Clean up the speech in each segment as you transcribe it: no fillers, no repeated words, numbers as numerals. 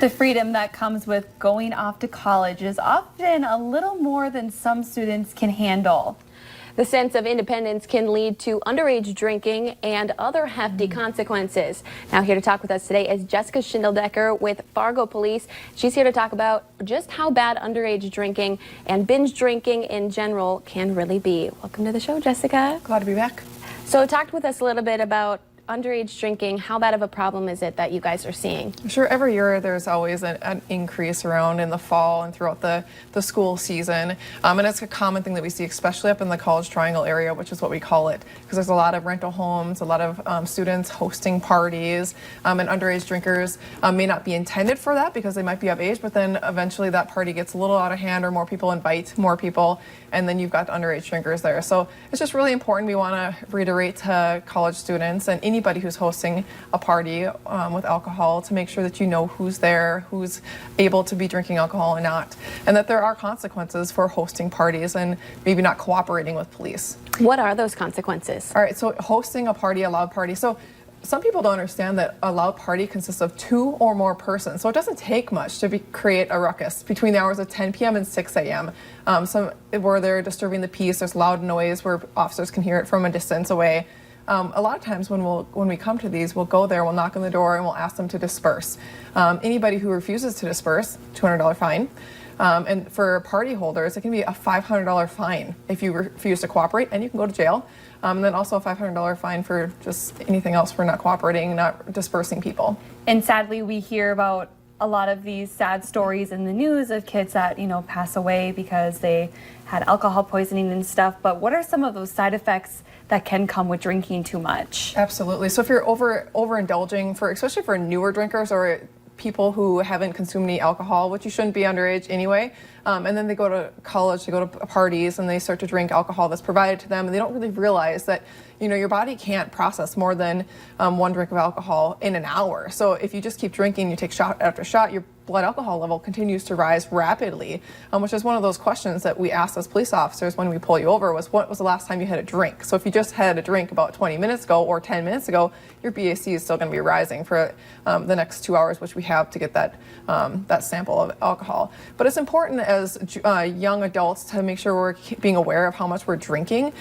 The freedom that comes with going off to college is often a little more than some students can handle. The sense of independence can lead to underage drinking and other hefty consequences. Now, here to talk with us today is Jessica Schindeldecker with Fargo Police. She's here to talk about just how bad underage drinking and binge drinking in general can really be. Welcome to the show, Jessica. Glad to be back. So talk with us a little bit about underage drinking. How bad of a problem is it that you guys are seeing? Sure, every year there's always an increase around in the fall and throughout the school season. And it's a common thing that we see, especially up in the College Triangle area, which is what we call it, because there's a lot of rental homes, a lot of students hosting parties, and underage drinkers may not be intended for that because they might be of age, but then eventually that party gets a little out of hand or more people invite more people, and then you've got underage drinkers there. So it's just really important. We want to reiterate to college students and anybody who's hosting a party with alcohol to make sure that you know who's there, who's able to be drinking alcohol and not, and that there are consequences for hosting parties and maybe not cooperating with police. What are those consequences? All right, so hosting a party, a loud party. So some people don't understand that a loud party consists of 2 or more persons. So it doesn't take much to create a ruckus between the hours of 10 p.m. and 6 a.m. Where they're disturbing the peace, there's loud noise where officers can hear it from a distance away. A lot of times when we come to these, we'll go there, we'll knock on the door, and we'll ask them to disperse. Anybody who refuses to disperse, $200 fine. And for party holders, it can be a $500 fine if you refuse to cooperate, and you can go to jail. And then also a $500 fine for just anything else for not cooperating, not dispersing people. And sadly, we hear about a lot of these sad stories in the news of kids that, pass away because they had alcohol poisoning and stuff. But what are some of those side effects that can come with drinking too much? Absolutely. So if you're overindulging, especially for newer drinkers or people who haven't consumed any alcohol, which you shouldn't be underage anyway, and then they go to college, they go to parties, and they start to drink alcohol that's provided to them, and they don't really realize that your body can't process more than 1 drink of alcohol in an hour. So if you just keep drinking, you take shot after shot, your blood alcohol level continues to rise rapidly, which is one of those questions that we ask as police officers when we pull you over was, what was the last time you had a drink? So if you just had a drink about 20 minutes ago or 10 minutes ago, your BAC is still going to be rising for the next 2 hours, which we have to get that sample of alcohol. But it's important as young adults to make sure we're being aware of how much we're drinking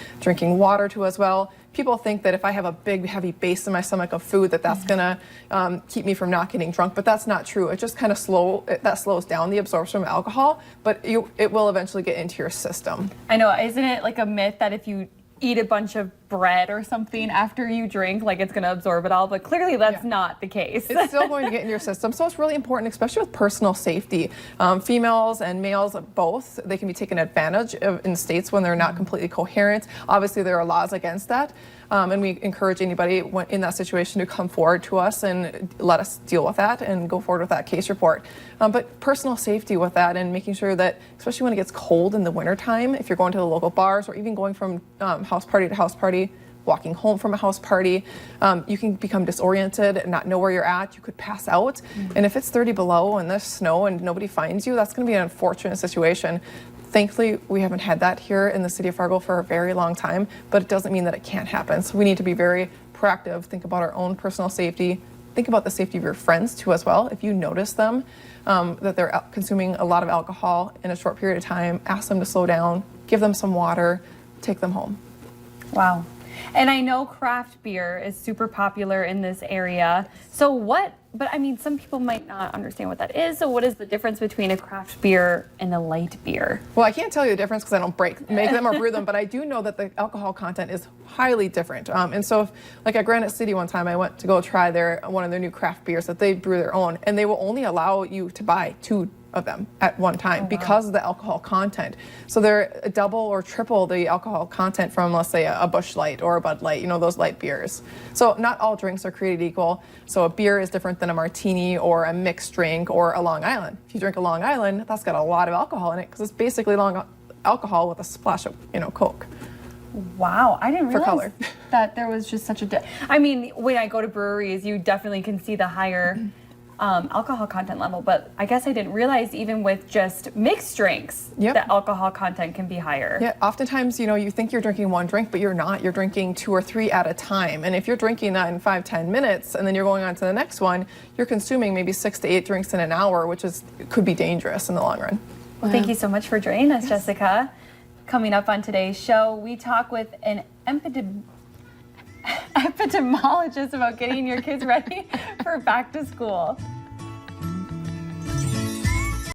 water too as well. People think that if I have a big, heavy base in my stomach of food, that's going to keep me from not getting drunk, but that's not true. It just kind of slows down the absorption of alcohol, but it will eventually get into your system. I know, isn't it like a myth that if you eat a bunch of bread or something after you drink, like it's going to absorb it all, but clearly that's not the case. It's still going to get in your system, so it's really important, especially with personal safety. Females and males both, they can be taken advantage of in states when they're not completely coherent. Obviously there are laws against that, and we encourage anybody in that situation to come forward to us and let us deal with that and go forward with that case report. But personal safety with that and making sure that, especially when it gets cold in the wintertime, if you're going to the local bars or even going from house party to house party, walking home from a house party, you can become disoriented and not know where you're at. You could pass out. And if it's 30 below and there's snow and nobody finds you, that's going to be an unfortunate situation. Thankfully, we haven't had that here in the city of Fargo for a very long time, but it doesn't mean that it can't happen. So we need to be very proactive, think about our own personal safety, think about the safety of your friends too as well. If you notice them, that they're consuming a lot of alcohol in a short period of time, ask them to slow down, give them some water, take them home. Wow. And I know craft beer is super popular in this area. But I mean, some people might not understand what that is. So what is the difference between a craft beer and a light beer? Well, I can't tell you the difference because I don't make them or brew them, but I do know that the alcohol content is highly different. And so like at Granite City one time, I went to go try one of their new craft beers that they brew their own, and they will only allow you to buy 2 of them at one time because of the alcohol content. So they're double or triple the alcohol content from, let's say, a Busch Light or a Bud Light, those light beers. So not all drinks are created equal. So a beer is different than a martini or a mixed drink or a Long Island. If you drink a Long Island, that's got a lot of alcohol in it because it's basically long alcohol with a splash of, Coke. Wow, I didn't realize color. that there was just such a I mean, when I go to breweries, you definitely can see the higher alcohol content level. But I guess I didn't realize even with just mixed drinks, Yep. the alcohol content can be higher. Yeah, oftentimes, you think you're drinking one drink, but you're not. You're drinking 2 or 3 at a time. And if you're drinking that in 5-10 minutes and then you're going on to the next one, you're consuming maybe 6 to 8 drinks in an hour, which could be dangerous in the long run. Well, thank you so much for joining us, Jessica. Coming up on today's show, we talk with an epidemiologist about getting your kids ready for back to school.